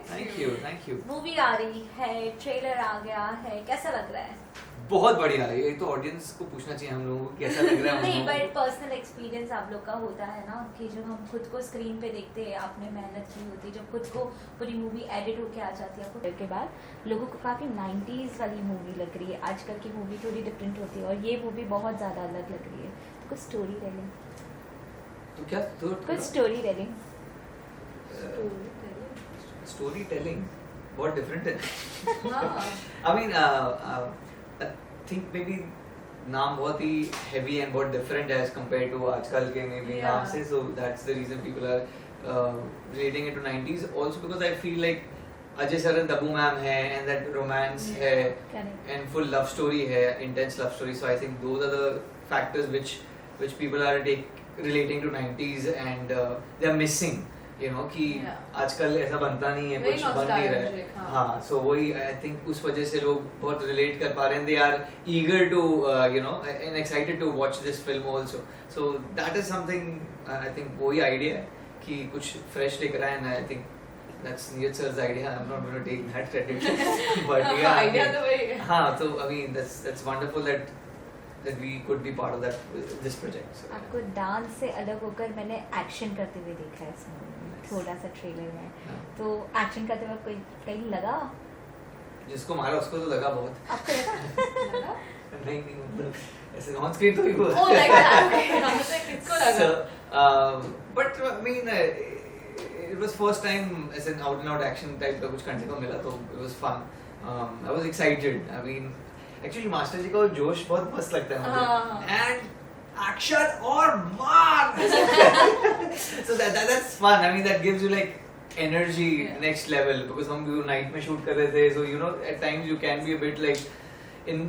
Thank you. Movie आ रही है, trailer आ गया है, कैसा लग रहा है? बहुत बढ़िया है। ये तो ऑडियंस को पूछना चाहिए हम लोगों को कैसा लग रहा है। नहीं, बट पर्सनल एक्सपीरियंस आप लोग का होता है ना कि जब हम खुद को स्क्रीन पे देखते हैं, आपने मेहनत की होती है, जब खुद को पूरी मूवी एडिट होके आ जाती है आपको के बाद लोगों को काफ़ी 90s वाली मूवी लग रही है। आजकल की मूवी थोड़ी डिफरेंट होती है और ये मूवी बहुत ज़्यादा अलग लग रही है। तो कुछ स्टोरी टेलिंग, तो क्या कुछ स्टोरी टेलिंग स्टोरी टेलिंग बहुत डिफरेंट है। I mean I think maybe नाम बहुत ही हेवी एंड बहुत डिफरेंट है एज कंपेयर टू आजकल के मे बी नाम से, so that's the reason people are relating it to 90s also because I feel like Ajay sir and Tabu ma'am है एंड दैट रोमांस है एंड फुल लव स्टोरी है, intense love story, so I think those are the factors which people are relating to 90s and they are missing, you know, कि आजकल ऐसा बनता नहीं है, कुछ बन नहीं रहा है। हाँ, so वही आई थिंक उस वजह से लोग बहुत रिलेट कर पा रहे हैं, they are eager to you know and excited to watch this film also, so that is something I think वही idea है कि कुछ fresh लेकर आए, and I think that's Neeraj sir's idea. I'm not going to take that credit but yeah, idea तो वही है। हाँ, so I mean that's wonderful that we could be part of this project. So, आपको dance से अलग होकर मैंने action करते हुए देखा है इस मूवी में, थोड़ा सा ट्रेलर में। तो एक्शन करते वक्त कोई कहीं लगा? जिसको मारा उसको तो लगा बहुत। आपको लगा? नहीं मतलब ऐसे ऑन स्क्रीन तो ही बोल। Oh like that. किसको लगा? But I mean it was first time as an out and out action type का कुछ करने को मिला, तो it was fun. I was excited. I mean actually master ji का जोश बहुत मस्त लगता है मुझे, एंड एक्शन और मार, so that's fun. I mean that gives you like energy next level, because हम नाइट में शूट कर रहे थे, so you know at times you can be a bit like in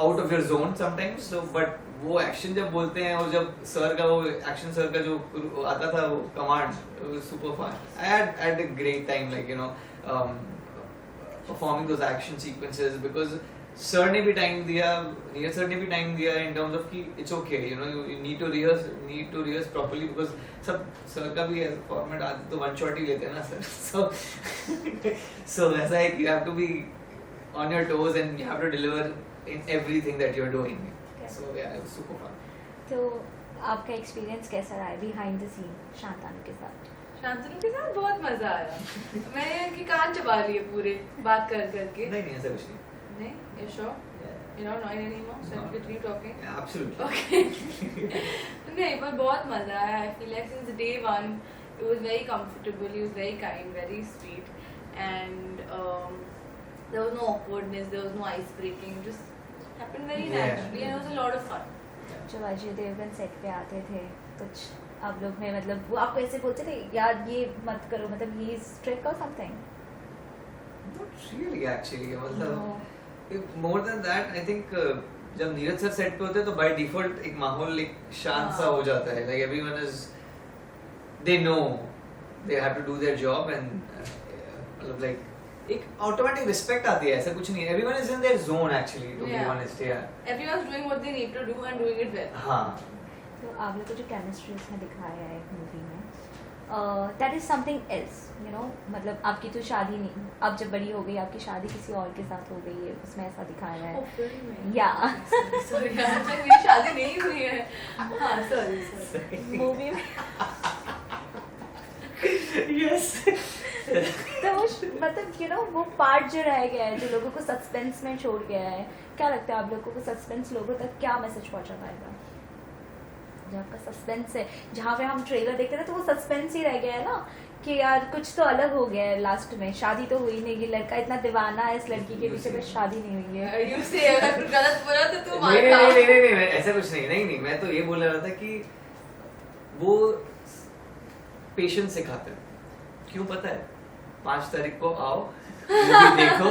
out of your zone sometimes, so but वो action जब बोलते हैं और जब सर का वो एक्शन सर का जो आता था वो command, super fun. I had a great time, like you know performing those action sequences, because sir ने भी टाइम दिया, नीरज सर ने भी टाइम दिया in terms of कि it's okay, you know, you need to rehearse properly, because सब sir का भी ऐसा फॉर्मेट आते तो वन शॉट ही लेते हैं ना सर, so ऐसा है कि you have to be on your toes and you have to deliver in everything that you're doing. So yeah, it was super fun. तो आपका एक्सपीरियंस कैसा रहा है बिहाइंड द सीन शांतनु के साथ? शांतनु के साथ बहुत मजा आया। मैंने कि कान चबा लिए पूरे बात कर करके। नहीं ऐसा कुछ नहीं। नहीं, you sure? You're not annoyed anymore? So I could keep talking? Yeah, absolutely. Okay. नहीं, पर बहुत मजा आया। I feel like since day one, it was very comfortable. He was very kind, very sweet, and there was no awkwardness, there was no ice breaking. It just happened very naturally, and it was a lot of fun. जब Ajay Devgan set पे आते थे, कुछ आप लोग में मतलब वो आपको ऐसे बोलते थे यार ये मत करो, मतलब he is strict or something? Not really actually, मतलब more than that, I think जब नीरज सर सेट पे होते हैं तो by default एक माहौल एक शांत सा हो जाता है, like everyone is, they know they have to do their job, and मतलब like एक automatic respect आती है, ऐसा कुछ नहीं, everyone is in their zone actually, to be honest, yeah. Everyone's doing what they need to do and doing it well. हाँ. तो आप लोग को जो केमिस्ट्री इसमें दिखाया है मूवी में, that is something else, you know, मतलब आपकी तो शादी नहीं, अब जब बड़ी हो गई आपकी शादी किसी और के साथ हो गई है, उसमें ऐसा दिखाया है। या sorry मेरी शादी नहीं हुई है। हाँ sorry मूवी में Yes. तो वो मतलब you know वो पार्ट जो रह गया है, जो लोगों को सस्पेंस में छोड़ गया है, क्या लगता है आप लोगों को सस्पेंस लोगों तक क्या मैसेज पहुंचा पाएगा? जो आपका सस्पेंस है, जहाँ पे हम ट्रेलर देखते थे तो वो सस्पेंस ही रह गया है ना कि यार कुछ तो अलग हो गया है, लास्ट में शादी तो हुई नहीं, ये लड़का इतना दीवाना है इस लड़की के पीछे, पर शादी नहीं हुई है। You say अगर गलत बोला तो तू मार नहीं ऐसा कुछ नहीं, मैं तो ये बोल रहा था कि वो पेशेंस सिखाते हैं, क्यों पता है? 5 तारीख को आओ, देखो,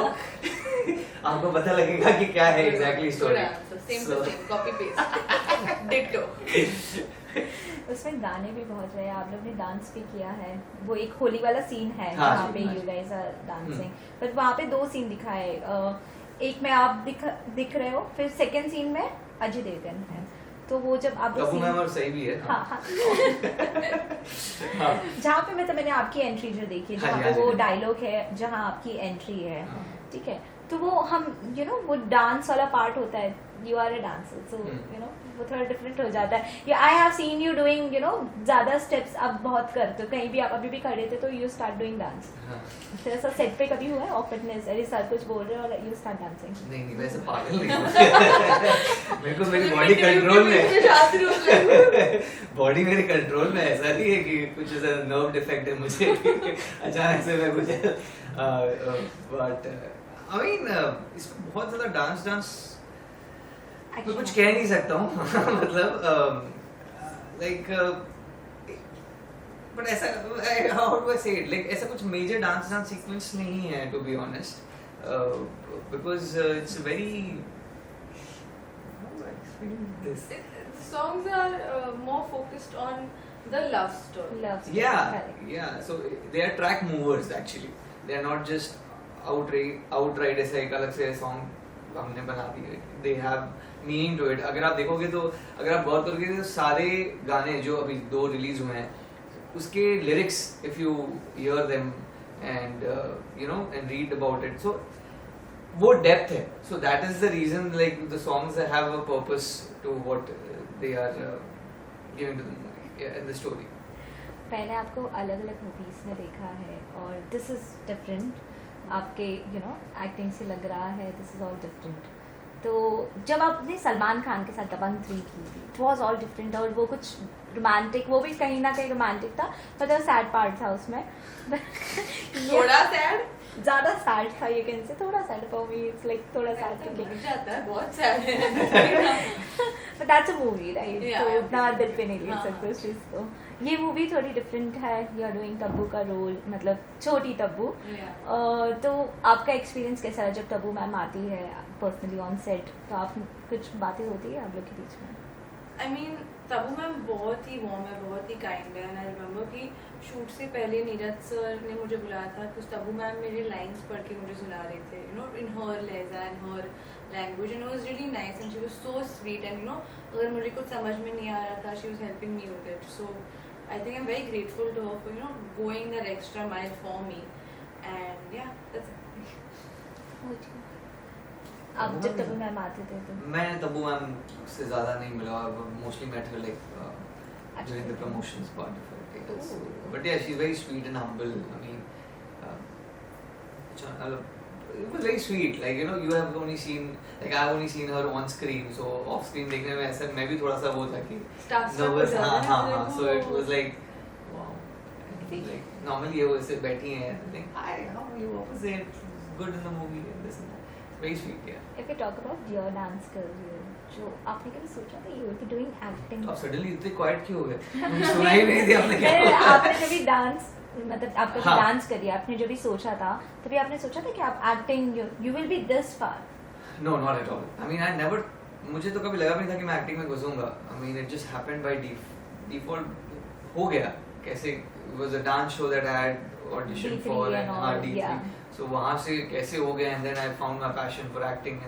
आपको पता लगेगा कि क्या है exactly story. Same to same, copy paste, ditto. उसमें गाने भी बहुत रहे, आप लोग ने डांस भी किया है, वो एक होली वाला सीन है हाँ, जहाँ पे you guys are dancing, but वहाँ पे 2 सीन दिखाए, एक में आप दिख रहे हो, फिर सेकंड सीन में अजय देवगन है, तो वो जब आप तब्बू मैम और सही भी है। हाँ हाँ हाँ जहाँ पे मतलब मैंने आपकी एंट्री जो देखी हाँ जहाँ जी, पे हाँ जी, वो हाँ जी। डायलॉग है जहाँ आपकी एंट्री है हाँ। ठीक है तो वो हम वो डांस वाला पार्ट होता है you are a dancer so वो थोड़ा डिफरेंट हो जाता है I have seen you doing ज्यादा स्टेप्स आप बहुत करते हो कहीं भी आप अभी भी खड़े थे तो यू स्टार्ट डूइंग डांस हाँ। तो ऐसा सेट पे कभी हुआ है ऑकवर्डनेस अरे सर कुछ बोल रहे हो और यू स्टार्ट डांसिंग नहीं वैसे पागल नहीं हूँ। मेरे को मेरी बॉडी कंट्रोल में बॉडी मेरे कंट्रोल में ऐसा नहीं है कि कुछ ऐसा नर्व डिफेक्ट है मुझे अचानक से मैं कुछ बट आई मीन इसमें बहुत ज्यादा डांस मैं कुछ कह नहीं सकता हूँ मतलब लाइक बट ऐसा हाउ डू आई से इट लाइक ऐसा कुछ मेजर डांस सीक्वेंस नहीं है to be honest because it's very this The songs are more focused on the love story. yeah so they are track movers actually they are not just outright ऐसा एक अलग से song हमने बना दिए they have meaning to it अगर आप देखोगे तो अगर आप गौर करोगे तो सारे गाने जो अभी 2 रिलीज हुए हैं उसके lyrics if you hear them and and read about it so वो डेप्थ है so that is the reason like the songs have a purpose to what they are giving to the movie and the story मैंने आपको अलग अलग movies में देखा है और दिस इज डिफरेंट आपके एक्टिंग से लग रहा है दिस इज ऑल डिफरेंट तो जब आपने सलमान खान के साथ दबंग 3 की थी इट वॉज ऑल डिफरेंट और वो कुछ रोमांटिक वो भी कहीं ना कहीं रोमांटिक था मतलब सैड पार्ट था उसमें थोड़ा sad? ज़्यादा सैड था ये कैन से थोड़ा sad for me it's like थोड़ा सैड लग जाता है बहुत sad है but that's a movie right Yeah, तो yeah. उतना दिल पे नहीं ले हाँ, सकते उस चीज़ को ये मूवी थोड़ी डिफरेंट है यू आर डूइंग तब्बू का रोल मतलब छोटी तब्बू Yeah. तो आपका एक्सपीरियंस कैसा है जब तब्बू मैम आती है पर्सनली ऑन सेट तो आप कुछ बातें होती है आप लोग के बीच में I mean, तब्बू मैम बहुत ही वार्म है बहुत ही काइंड है एंड आई रिमेंबर कि शूट से पहले नीरज सर ने मुझे बुलाया था तो तब्बू मैम मेरे लाइंस पढ़ के मुझे सुना रहे थे इन हर लहजा in her language and was really nice and she was so sweet and अगर मुझे कुछ समझ में नहीं आ रहा था she was helping me with it so I think I am very grateful to her for going that extra mile for me and yeah that's आप जब तब्बू मैम आते थे तो मैं तब्बू मैम से ज़्यादा नहीं मिला mostly met her like during the promotions part of it yes. Oh. But yeah she's very sweet and humble I mean it was very sweet like you have only seen like I've only seen her on screen so off screen देखने में ऐसा मैं भी थोड़ा सा वो था कि nervous हाँ so it was like wow and like normally वो ऐसे बैठी हैं like hi how are you what was it good in the movie and this and that very sweet yeah If we talk about your dance career, जो आपने कभी सोचा था you will be doing acting? अब suddenly इतने quite क्यों हो गए सुना ही नहीं थी आपने क्या आपने जब भी डांस मतलब आपका हाँ. डांस करिए आपने जब भी सोचा था तभी आपने सोचा था कि आप acting you will be this far no not at all I mean I never मुझे तो कभी लगा भी नहीं था कि मैं एक्टिंग में घुसूंगा I mean it just happened by default हो गया कैसे was a dance show that I had audition D3 for and all, and D3 yeah. so वहां से कैसे हो गया and then I found my passion for acting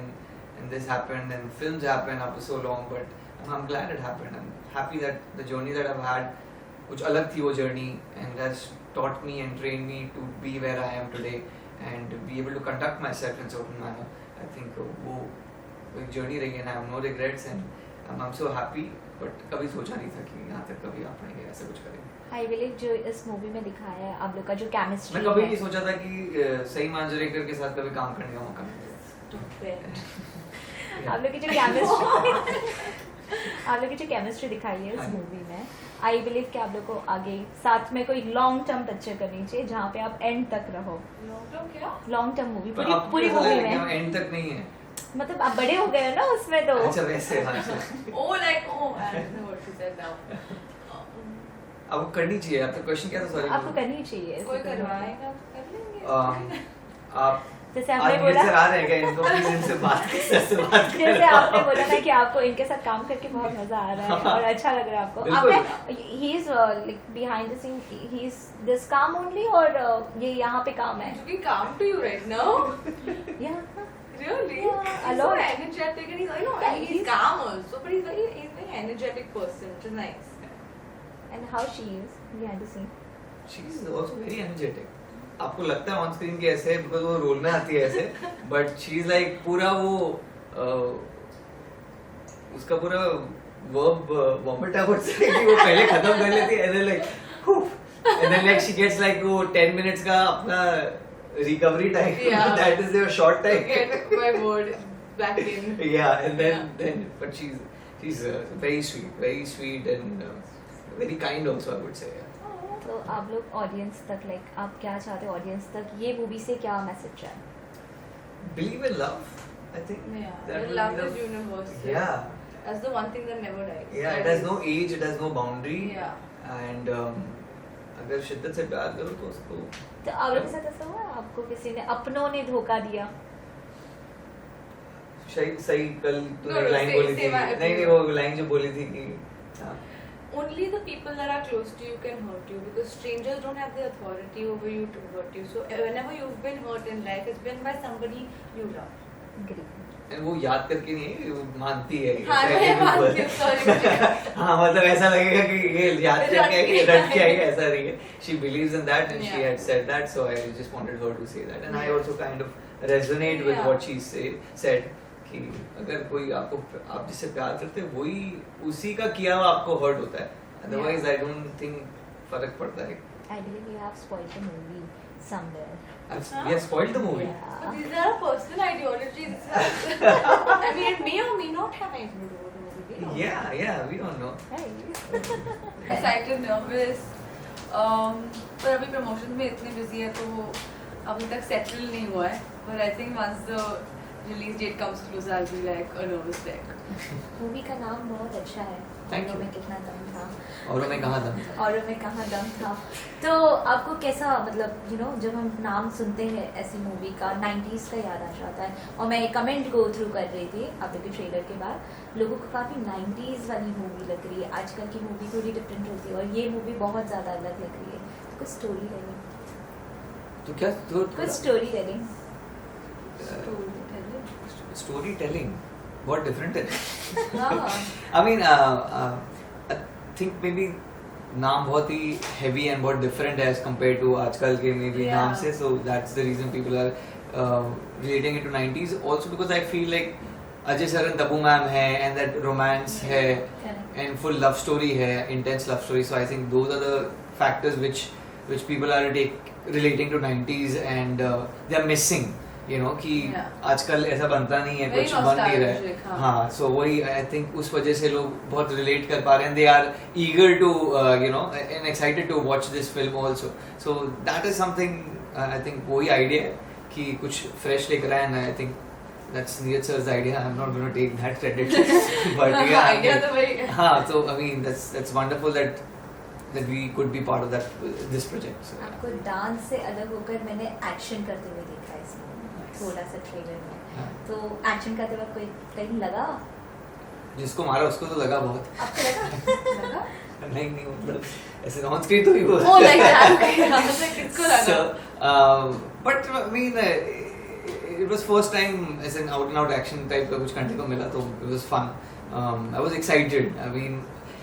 and this happened and films happened after so long but I'm glad it happened I'm happy that the journey that I've had कुछ अलग थी वो journey and has taught me and trained me to be where I am today and be able to conduct myself in certain manner I think वो एक journey रही है and I have no regrets and I'm so happy but कभी सोचा नहीं था कि यहाँ तक कभी आ पाएंगे ऐसा कुछ करेंगे आई विल जो इस मूवी में दिखाया है आप लोग का जो केमिस्ट्री मैं कभी नहीं सोचा था कि सही मांजरेकर के साथ कभी काम करने का मौका मिलेगा आप लोग की जो केमिस्ट्री आप लोग की जो केमिस्ट्री दिखाई है इस मूवी में आई बिलीव कि आप लोग को आगे साथ में कोई लॉन्ग टर्म पिक्चर करनी चाहिए जहाँ पे आप एंड तक रहो लॉन्ग टर्म मूवी पूरी मूवी में एंड तक नहीं है मतलब आप बड़े हो गए हो ना उसमें तो अच्छा वैसे आपको करनी चाहिए आपका क्वेश्चन क्या था सॉरी आपको करनी चाहिए कोई करवाएगा कर लेंगे आप जैसे आज आपने मेरे बोला से आ रहे हैं क्या इनको प्लीज इनसे बात कर जैसे आपने बोला ना कि आपको इनके साथ काम करके बहुत मजा आ रहा है और अच्छा लग रहा है आपको बिल्कुल। आपने ही is like behind the scene he is this काम ओनली और ये यहाँ पे काम है To be calm to you right now? Yeah. Really? Yeah, a He's lot. so energetic and he's Yeah, he's he's- calm also, but he's very very energetic person, which is nice. And how she is behind the scene? She is also very energetic. आपको लगता है on screen की ऐसे because वो role में आती है ऐसे बट शी इज लाइक पूरा वो उसका पूरा वर्ब वॉमिट है कि वो पहले खत्म कर लेती है and then like and then like she gets like वो 10 मिनट्स का अपना recovery time that is there short time Get my word back in. yeah and then but she's very sweet and very kind also I would say. तो आप लोग audience तक like आप क्या चाहते हो ऑडियंस तक ये मूवी से क्या मैसेज है? Believe in love, I think. Yeah, That will love be is universal. Yeah. That's the one thing that never dies. Yeah, it has no age, it has no boundary. Yeah. And अगर शिद्दत से प्यार करो तो उसको तो आप लोग के साथ ऐसा हुआ आपको किसी ने अपनों ने धोखा दिया? सही कल तूने No, एक लाइन say- बोली थी say my नहीं opinion. वो लाइन जो बोली थी कि हाँ, Only the people that are close to you can hurt you because strangers don't have the authority over you to hurt you. So whenever you've been hurt in life, it's been by somebody you love. Agree. and वो याद करके नहीं वो मानती है हाँ, मैं मानती हूँ, sorry. हाँ मतलब ऐसा लगेगा कि ये याद करके है कि रट के आई है ऐसा नहीं है she believes in that and she Yeah. had said that so I just wanted her to say that and I Yeah. also kind of resonate with Yeah. what she said कि अगर कोई आपको आप जिससे प्यार करते हैं वही उसी का किया हुआ आपको हर्ट होता है otherwise I don't think फर्क पड़ता है. I believe you have spoiled the movie somewhere. We have spoiled the movie. Yeah. But these are personal ideologies. I mean, it may or may not have anything to do with the movie. We don't know. Yeah, we don't know. Hey. Excited, nervous. पर अभी promotion में इतने busy है तो वो अभी तक settle नहीं हुआ है. But I think once the release date comes close, I'll be like a nervous wreck. Movie का नाम बहुत अच्छा है. Thank औरों you. में कितना दम था. और मैं कहाँ था? औरों में कहाँ दम था. तो आपको कैसा मतलब जब हम नाम सुनते हैं ऐसी मूवी का 90s का याद आ जाता है और मैं कमेंट गो थ्रू कर रही थी आप लोग के ट्रेलर के बाद लोगों को काफ़ी 90s वाली मूवी लग रही है. आजकल की मूवी थोड़ी डिफरेंट होती है और ये मूवी बहुत ज़्यादा अलग लग रही है. तो कुछ स्टोरी टेलिंग तो क्या कुछ स्टोरी टेलिंग storytelling बहुत different है. हाँ. I mean, I think maybe नाम बहुत ही heavy and बहुत different as compared to आजकल के maybe Yeah. नाम से, so that's the reason people are relating it to 90s. Also because I feel like Ajay sir and Tabu ma'am है and that romance है and full love story है, intense love story. So I think those are the factors which people are relating to 90s and they are missing. You know कि Yeah. आजकल ऐसा बनता नहीं है Very कुछ बन नहीं रहा है. nostalgic, हाँ. हाँ so वही I think उस वजह से लोग बहुत relate कर पा रहे हैं. They are eager to and excited to watch this film also. So that is something I think वही idea है कि कुछ fresh लेकर आए and I think that's Neeraj sir's idea. I'm not going to take that credit. But yeah, I Idea mean, तो वही. हाँ so I mean that's wonderful that we could be part of this project. So, आपको dance से अलग होकर मैंने action करते हुए देखा है इसमें थोड़ा सा ट्रेलर में. हाँ. तो एक्शन करते वक्त कोई कहीं लगा जिसको मारा उसको तो लगा बहुत. आपको लगा? लगा? नहीं मतलब ऐसे ऑन स्क्रीन तो ही हुआ. Oh, like that. Okay. I was like, किसको लगा? So, but I mean, it was first time as an out and out action type का कुछ करने को मिला तो it was fun. I was excited. I mean,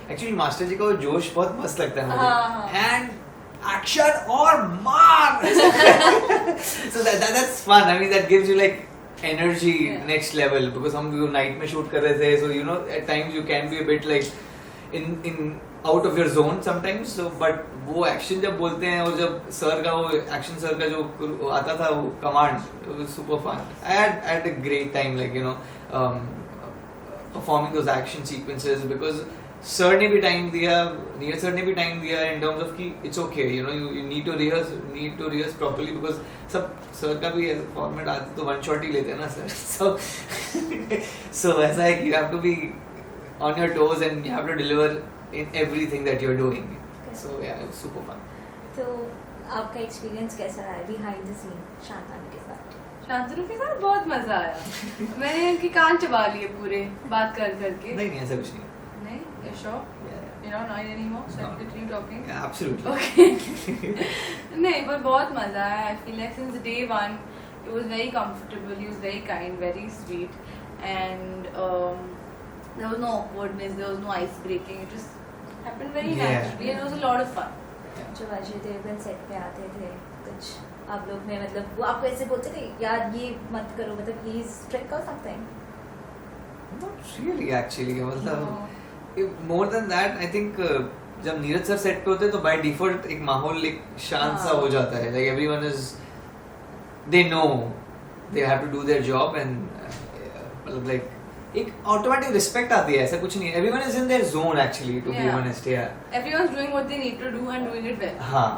actually master ji का वो जोश बहुत मस्त लगता है हाँ. मुझे. And action और मार. So that's fun. I mean, that gives you like energy Yeah. next level because हम जो night में shoot कर रहे थे, so at times you can be a bit like in out of your zone sometimes. So but वो action जब बोलते हैं और जब सर का वो action सर का जो आता था वो command, it was super fun. I had a great time performing those action sequences because sir ने भी टाइम दिया, नीरज सर ने भी टाइम दिया in terms of कि it's okay, you need to rehearse properly because सब सर का भी फॉर्मेट आते तो वन शॉट ही लेते हैं ना सर. So ऐसा है कि you have to be on your toes and you have to deliver in everything that you're doing. So yeah, it was super fun. तो आपका एक्सपीरियंस कैसा रहा है बिहाइंड द सीन शांतानु के साथ? शांतनु के साथ बहुत मजा आया. मैंने इनके कान चबा लिए पूरे बात कर करके. नहीं ऐसा कुछ नहीं. नहीं? You sure? Yeah. You're not annoyed anymore? So I No. can continue talking? Yeah, absolutely. Okay. नहीं पर बहुत मजा आया. I feel like since day one, it was very comfortable. He was very kind, very sweet, and There was no awkwardness, there was no ice breaking. It just happened very Yeah. naturally, and it was a lot of fun. जब Ajay Devgan set पे आते थे कुछ आप लोग में मतलब वो आपको ऐसे बोलते थे यार ये मत करो मतलब प्लीज ट्रिक और समथिंग Not really actually. मतलब more than that, I think जब नीरज सर सेट पे होते हैं तो by default एक माहौल एक शांत सा हो जाता है. Like everyone is, they know they have to do their job and मतलब like एक automatic respect आती है. ऐसा कुछ नहीं है. Everyone is in their zone actually, to be Yeah. honest. Yeah. Everyone's doing what they need to do and doing it well. हाँ.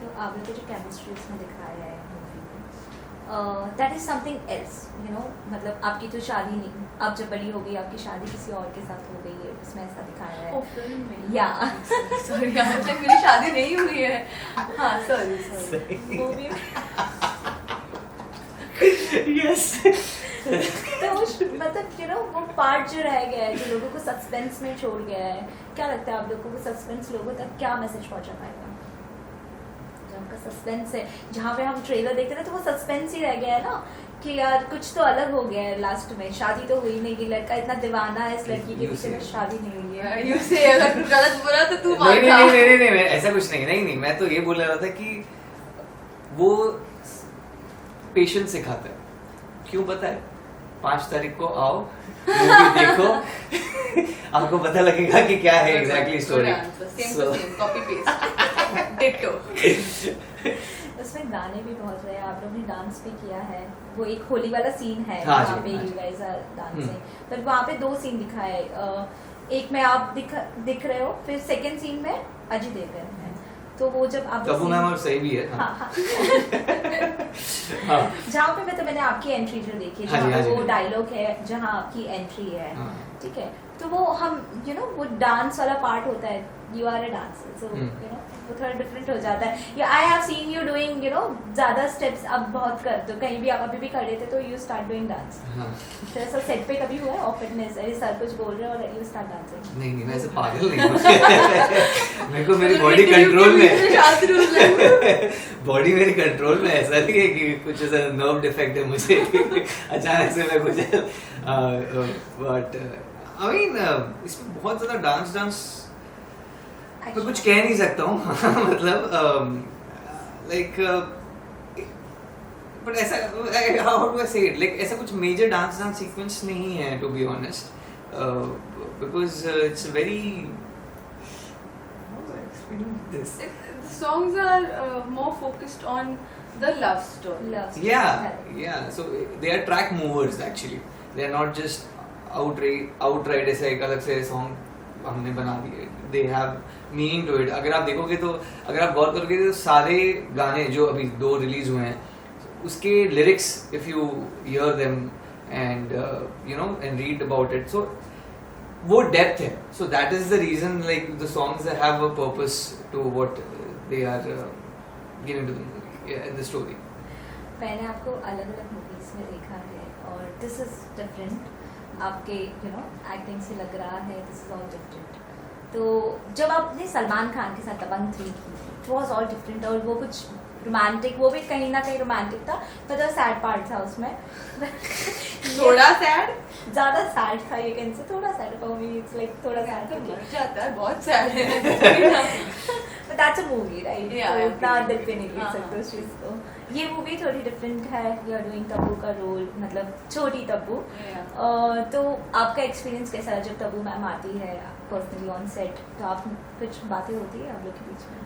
तो आप लोग को जो केमिस्ट्री उसमें दिखाया है मूवी में that is something else you know मतलब आपकी तो शादी नहीं आप जब बड़ी हो गई आपकी शादी किसी और के साथ हो गई है उसमें ऐसा दिखाया है Oh, film में. Yeah. Sorry, आज तक मेरी शादी नहीं हुई है. हाँ, sorry. Movie में. Yes. तो मतलब यू नो वो पार्ट जो रह गया है जो लोगों को सस्पेंस में छोड़ गया है क्या लगता है आप लोगों को सस्पेंस लोगों तक क्या मैसेज पहुंचा पाएगा जो उनका सस्पेंस है जहाँ पे हम ट्रेलर देखते थे तो वो सस्पेंस ही रह गया है ना कि यार कुछ तो अलग हो गया है लास्ट में शादी तो हुई नहीं कि लड़का इतना दीवाना है इस लड़की के पीछे में शादी नहीं हुई है You say अगर कुछ गलत बोला तो तू नहीं मान नहीं नहीं नहीं नहीं ऐसा कुछ नहीं मैं तो ये बोल रहा था कि वो पेशेंस सिखाता है. क्यों पता है? 5 तारीख को आओ मूवी देखो आपको पता लगेगा कि क्या है exactly story. Same, copy paste. Ditto. उसमें गाने भी बहुत रहे आप लोगों ने डांस भी किया है वो एक होली वाला सीन है हाँ वहाँ जी, पे हाँ यू जी. गाइस आर डांसिंग पर वहाँ पे 2 सीन दिखाए एक में आप दिख रहे हो फिर सेकंड सीन में अजय देवगन है तो वो जब आप तबू मैम और सही भी है. हाँ हाँ हाँ. जहाँ पे मतलब मैंने आपकी एंट्री जो देखी हाँ जी, जहाँ हाँ पे जी, वो हाँ जी. डायलॉग है जहाँ आपकी एंट्री है हाँ. ठीक है तो वो हम यू नो वो डांस वाला पार्ट होता है you are a dancer so you know वो थोड़ा डिफरेंट हो जाता है या I have seen you doing you know ज्यादा स्टेप्स अब बहुत करते हो कहीं भी आप अभी भी खड़े थे तो यू स्टार्ट डूइंग डांस हाँ. तो ऐसा सेट पे कभी हुआ है ऑफिटनेस अरे सर कुछ बोल रहे हो और यू स्टार्ट डांसिंग नहीं मैं ऐसे पागल नहीं हूँ. मेरे को मेरी बॉडी कंट्रोल में बॉडी मेरी कंट्रोल में ऐसा नहीं है कि कुछ ऐसा नर्व डिफेक्ट है मुझे अचानक से मैं कुछ बट आई मीन इसमें बहुत ज्यादा डांस मैं कुछ कह नहीं सकता हूँ मतलब लाइक बट ऐसा हाउ डू आई से इट लाइक ऐसा कुछ मेजर डांस सीक्वेंस नहीं है to be honest because it's very this The songs are more focused on the love story. yeah so they are track movers actually they are not just outright ऐसा एक अलग से song हमने बना दिए they have meaning to it. अगर आप देखोगे तो अगर आप गौर करोगे तो सारे गाने जो अभी 2 रिलीज हुए हैं उसके lyrics if you hear them and you know and read about it so वो डेप्थ है so that is the reason like the songs have a purpose to what they are giving to the story. मैंने आपको अलग अलग movies में देखा है और दिस इज डिफरेंट आपके यू नो एक्टिंग से लग रहा है दिस इज ऑल डिफरेंट तो जब आपने सलमान खान के साथ दबंग 3 की इट वॉज ऑल डिफरेंट और वो कुछ रोमांटिक वो भी कहीं ना कहीं रोमांटिक था पर सैड पार्ट था उसमें थोड़ा sad. ज़्यादा सैड था ये कैन से थोड़ा sad for me it's like थोड़ा सैड तो मर जाता है बहुत sad है. But that's a movie right Yeah, तो yeah, इतना okay. दिल पे नहीं ले हाँ, सकते हाँ. उस चीज़ को. ये मूवी थोड़ी डिफरेंट है यू आर डूइंग तब्बू का रोल मतलब छोटी तब्बू Yeah. तो आपका एक्सपीरियंस कैसा है जब तब्बू मैम आती है पर्सनली ऑन सेट तो आप कुछ बातें होती है आप लोग के बीच में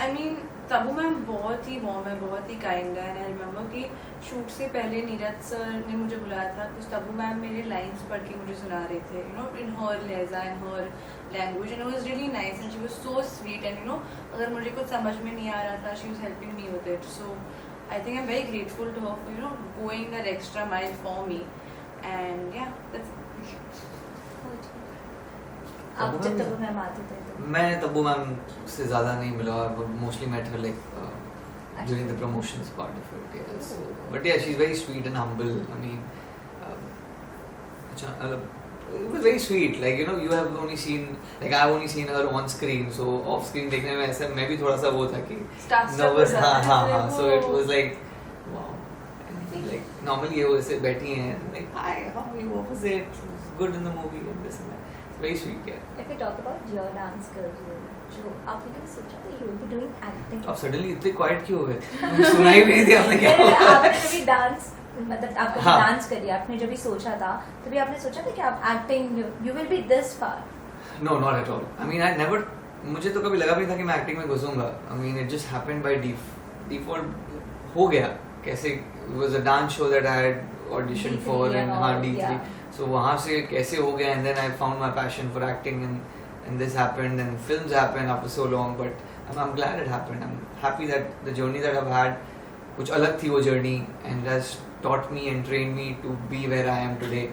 I mean, तबू मैम बहुत ही वार्म है, बहुत ही काइंड है. आई रिमेम्बर कि शूट से पहले नीरज सर ने मुझे बुलाया था कुछ तबू मैम मेरे लाइंस पढ़ के मुझे सुना रहे थे यू नो इन हर लहजा in her language and it was really nice and she was so sweet and you know अगर मुझे कुछ समझ में नहीं आ रहा था she was helping me with it so I think I am very grateful to her for you know going that extra mile for me and yeah that's आप जब तब्बू मैम आते थे तो मैं तब्बू मैम से ज़्यादा नहीं मिला और mostly met her like during the promotions part of it. Yes. But yeah, she's very sweet and humble. I mean, it was very sweet. Like you know, you have only seen like I've only seen her on screen. So off screen देखने में ऐसा मैं भी थोड़ा सा वो था कि Starstruck nervous. हो जाता है, हाँ. So it वो- was like wow. like normally ये वो ऐसे बैठी हैं like hi how are you what was it good in the movie and this and that. It's very sweet yeah. If we talk about your dance career, जो आपने कभी सोचा था you will be doing acting? अब suddenly इतने quiet क्यों हो गए? सुना ही नहीं थी आपने क्या बोला? आपने कभी डांस मतलब आपका हाँ. डांस करिए आपने जब भी सोचा था तभी आपने सोचा था कि आप acting you will be this far? No, not at all. I mean, I never. मुझे तो कभी लगा भी नहीं था कि मैं एक्टिंग में घुसूंगा. I mean, it just happened by default. हो गया. कैसे? It was a dance show that I had auditioned D3 for and हाँ D3. yeah. So वहाँ से कैसे हो गया and then I found my passion for acting and this happened and films happened after so long. But I'm glad it happened. I'm happy that the journey that I've had कुछ अलग थी वो journey and it has taught me and trained me to be where I am today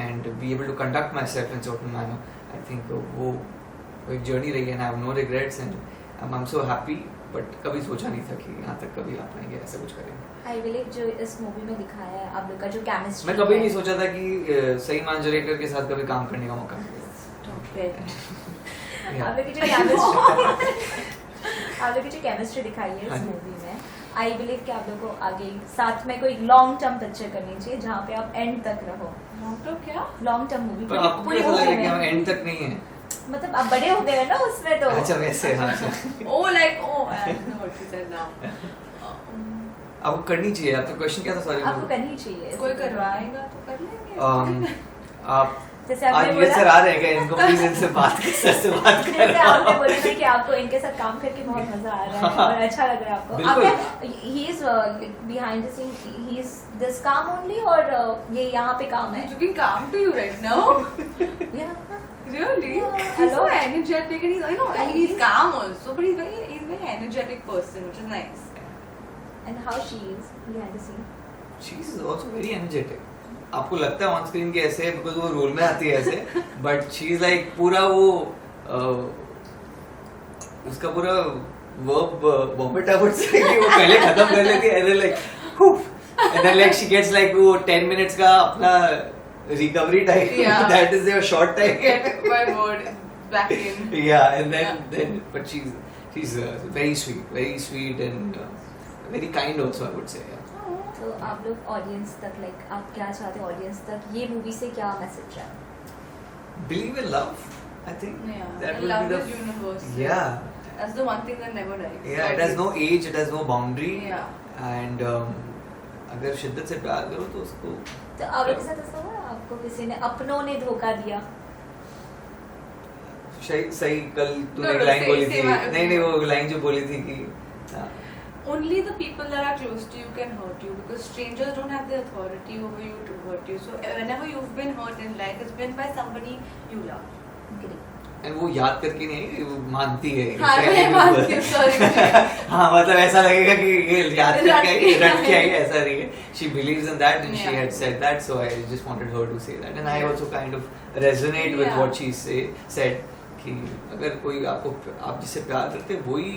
and be able to conduct myself in certain manner. I think वो एक journey रही है and I have no regrets and I'm so happy but कभी सोचा नहीं था कि यहाँ तक कभी आ पाएंगे ऐसा कुछ करेंगे. I believe जो इस मूवी में दिखाया है आप लोग का जो केमिस्ट्री मैं कभी नहीं सोचा था कि सही मांजरेकर के साथ कभी काम करने का मौका मिलेगा. आप लोग की जो केमिस्ट्री आप लोग की जो केमिस्ट्री दिखाई है हाँ इस जी. मूवी में आई बिलीव कि आप लोग को आगे साथ में कोई लॉन्ग टर्म पिक्चर करनी चाहिए जहाँ पे आप एंड तक रहो. तो क्या लॉन्ग टर्म मूवी पर आपको कैसा लग रहा है कि हम एंड तक नहीं है? मतलब आप बड़े हो गए ना उसमें तो अच्छा वैसे हाँ oh like oh I know what you said now. आपको करनी चाहिए. आपका क्वेश्चन क्या था? सॉरी. आपको करनी चाहिए. कोई करवाएगा तो कर लेंगे. आप जैसे आज आपने ये बोला सर आ रहे हैं क्या? इनको प्लीज इनसे बात कर सर से बात जैसे आपने करो. बोला था कि आपको इनके साथ काम करके बहुत मजा आ रहा है और अच्छा लग रहा है आपको. बिल्कुल. आपने ही is behind the scene he is this काम ओनली और ये यहाँ पे काम है. He's looking calm to you right now. Yeah. Really? Yeah, He's so hello. energetic and he's I know and he's calm also, but he's very energetic person, which is nice. And how she is behind the scene. She is also very energetic. आपको लगता है on screen के ऐसे because वो role में आती है ऐसे बट शी इज लाइक पूरा वो उसका पूरा verb vomit I would say कि वो पहले खत्म कर लेती है like and then like she gets like वो 10 मिनट्स का अपना recovery time Yeah. That is there short time Get my word back in. yeah and then but she's very sweet and very kind also I would say yeah. तो आप लोग audience तक like आप क्या चाहते हैं ऑडियंस तक ये मूवी से क्या मैसेज है? Believe in love I think Yeah. that And would love be is the universal. yeah. That's the one thing that never dies. Yeah, it has no age, it has no boundary. Yeah. And अगर शिद्दत से प्यार करो तो उसको तो आप लोग के साथ ऐसा हुआ आपको किसी ने अपनों ने धोखा दिया? सही कल तूने No, एक no, लाइन same- बोली थी. same I- नहीं वो लाइन जो बोली थी कि हाँ, Only the people that are close to you can hurt you because strangers don't have the authority over you to hurt you. So whenever you've been hurt in life, it's been by somebody you love. Agree. and वो याद करके नहीं वो मानती है. हाँ, मैं मानती हूँ, sorry. हाँ मतलब ऐसा लगेगा कि ये याद रट करके के रट के आई। आई ऐसा नहीं है. She believes in that and she Yeah. had said that so I just wanted her to say that and I also kind of resonate with Yeah. what she said कि अगर कोई आपको आप जिससे प्यार करते हैं वही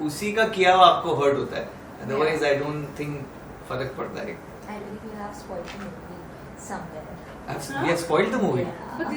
उसी का किया हुआ आपको हर्ट होता है. Otherwise I don't think फर्क पड़ता है. I believe you have spoiled the movie somewhere. We have spoiled the movie. Yeah. But